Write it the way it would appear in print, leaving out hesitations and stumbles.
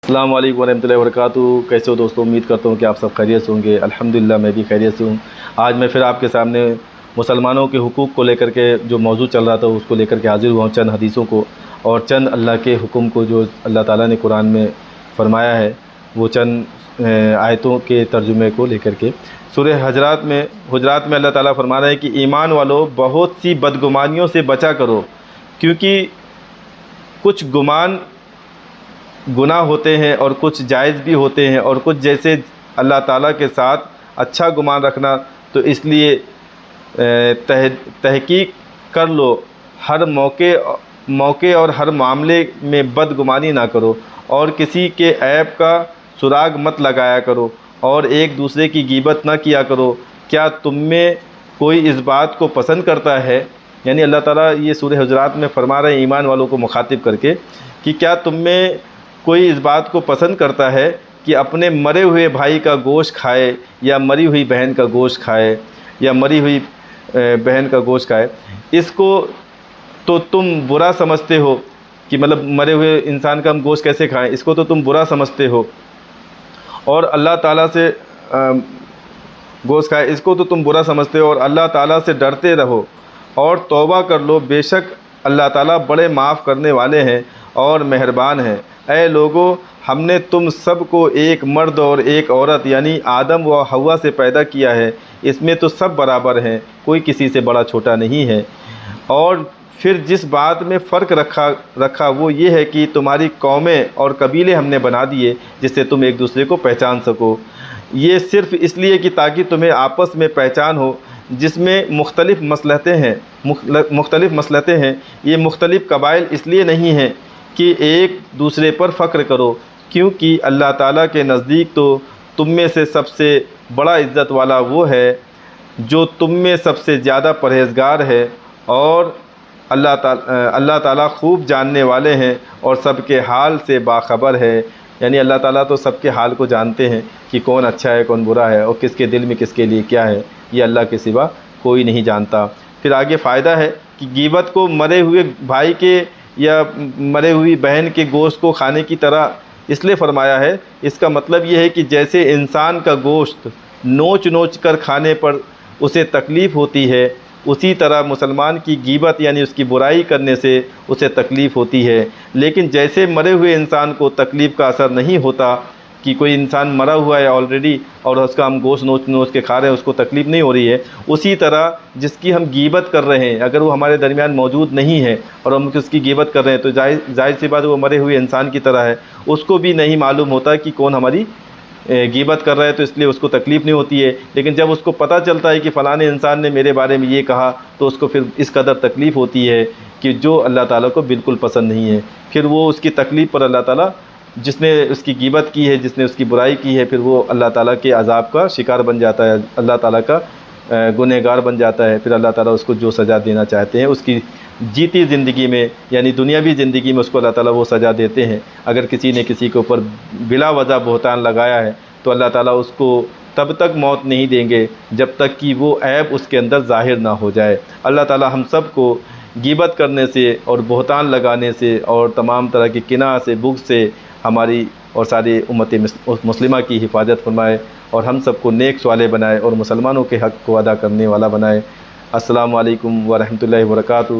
السلام علیکم ورحمۃ اللہ وبرکاتہ۔ کیسے ہو دوستوں؟ امید کرتا ہوں کہ آپ سب خیریت سے ہوں گے۔ الحمدللہ میں بھی خیریت سے ہوں۔ آج میں پھر آپ کے سامنے مسلمانوں کے حقوق کو لے کر کے جو موضوع چل رہا تھا اس کو لے کر کے حاضر ہوا ہوں، چند حدیثوں کو اور چند اللہ کے حکم کو جو اللہ تعالیٰ نے قرآن میں فرمایا ہے، وہ چند آیتوں کے ترجمے کو لے کر کے۔ سورہ حجرات میں اللہ تعالیٰ فرما رہا ہے کہ ایمان والو بہت سی بدگمانیوں سے بچا کرو، کیونکہ کچھ گمان گناہ ہوتے ہیں اور کچھ جائز بھی ہوتے ہیں، اور کچھ جیسے اللہ تعالیٰ کے ساتھ اچھا گمان رکھنا، تو اس لیے تحقیق کر لو، ہر موقع اور ہر معاملے میں بدگمانی نہ کرو، اور کسی کے عیب کا سراغ مت لگایا کرو، اور ایک دوسرے کی غیبت نہ کیا کرو۔ کیا تم میں کوئی اس بات کو پسند کرتا ہے؟ یعنی اللہ تعالیٰ یہ سورہ حجرات میں فرما رہے ہیں ایمان والوں کو مخاطب کر کے کہ کیا تم میں کوئی اس بات کو پسند کرتا ہے کہ اپنے مرے ہوئے بھائی کا گوشت کھائے، یا مری ہوئی بہن کا گوشت کھائے، یا مری ہوئی بہن کا گوشت کھائے؟ اس کو تو تم برا سمجھتے ہو کہ مطلب مرے ہوئے انسان کا ہم گوشت کیسے کھائیں، اس کو تو تم برا سمجھتے ہو، اور اللہ تعالیٰ سے گوشت کھائے، اس کو تو تم برا سمجھتے ہو، اور اللہ تعالیٰ سے ڈرتے رہو اور توبہ کر لو، بے شک اللہ تعالیٰ بڑے معاف کرنے والے ہیں اور مہربان ہیں۔ اے لوگو، ہم نے تم سب کو ایک مرد اور ایک عورت یعنی آدم و حوا سے پیدا کیا ہے، اس میں تو سب برابر ہیں، کوئی کسی سے بڑا چھوٹا نہیں ہے، اور پھر جس بات میں فرق رکھا وہ یہ ہے کہ تمہاری قومیں اور قبیلے ہم نے بنا دیے جس سے تم ایک دوسرے کو پہچان سکو، یہ صرف اس لیے کہ تاکہ تمہیں آپس میں پہچان ہو، جس میں مختلف مصلحتیں ہیں۔ یہ مختلف قبائل اس لیے نہیں ہیں کہ ایک دوسرے پر فخر کرو، کیونکہ اللہ تعالیٰ کے نزدیک تو تم میں سے سب سے بڑا عزت والا وہ ہے جو تم میں سب سے زیادہ پرہیزگار ہے، اور اللہ تعالیٰ خوب جاننے والے ہیں اور سب کے حال سے باخبر ہے۔ یعنی اللہ تعالیٰ تو سب کے حال کو جانتے ہیں کہ کون اچھا ہے کون برا ہے، اور کس کے دل میں کس کے لیے کیا ہے، یہ اللہ کے سوا کوئی نہیں جانتا۔ پھر آگے فائدہ ہے کہ غیبت کو مرے ہوئے بھائی کے یا مرے ہوئی بہن کے گوشت کو کھانے کی طرح اس لیے فرمایا ہے، اس کا مطلب یہ ہے کہ جیسے انسان کا گوشت نوچ کر کھانے پر اسے تکلیف ہوتی ہے، اسی طرح مسلمان کی غیبت یعنی اس کی برائی کرنے سے اسے تکلیف ہوتی ہے۔ لیکن جیسے مرے ہوئے انسان کو تکلیف کا اثر نہیں ہوتا کہ کوئی انسان مرا ہوا ہے آلریڈی اور اس کا ہم گوشت نوچ کے کھا رہے ہیں، اس کو تکلیف نہیں ہو رہی ہے، اسی طرح جس کی ہم غیبت کر رہے ہیں اگر وہ ہمارے درمیان موجود نہیں ہے اور ہم اس کی غیبت کر رہے ہیں تو ظاہر سی بات وہ مرے ہوئے انسان کی طرح ہے، اس کو بھی نہیں معلوم ہوتا کہ کون ہماری غیبت کر رہا ہے، تو اس لیے اس کو تکلیف نہیں ہوتی ہے۔ لیکن جب اس کو پتہ چلتا ہے کہ فلاں انسان نے میرے بارے میں یہ کہا، تو اس کو پھر اس قدر تکلیف ہوتی ہے کہ جو اللہ تعالیٰ کو بالکل پسند نہیں ہے۔ پھر وہ اس کی تکلیف پر اللہ تعالیٰ، جس نے اس کی غیبت کی ہے، جس نے اس کی برائی کی ہے، پھر وہ اللہ تعالیٰ کے عذاب کا شکار بن جاتا ہے، اللہ تعالیٰ کا گنہگار بن جاتا ہے۔ پھر اللہ تعالیٰ اس کو جو سزا دینا چاہتے ہیں اس کی جیتی زندگی میں یعنی دنیاوی زندگی میں اس کو اللہ تعالیٰ وہ سزا دیتے ہیں۔ اگر کسی نے کسی کے اوپر بلا وجہ بہتان لگایا ہے تو اللہ تعالیٰ اس کو تب تک موت نہیں دیں گے جب تک کہ وہ عیب اس کے اندر ظاہر نہ ہو جائے۔ اللہ تعالیٰ ہم سب کو غیبت کرنے سے اور بہتان لگانے سے اور تمام طرح کی کناہ سے، بغض سے ہماری اور ساری امت مسلمہ کی حفاظت فرمائے، اور ہم سب کو نیک صالح بنائے اور مسلمانوں کے حق کو ادا کرنے والا بنائے۔ السلام علیکم ورحمۃ اللہ وبرکاتہ۔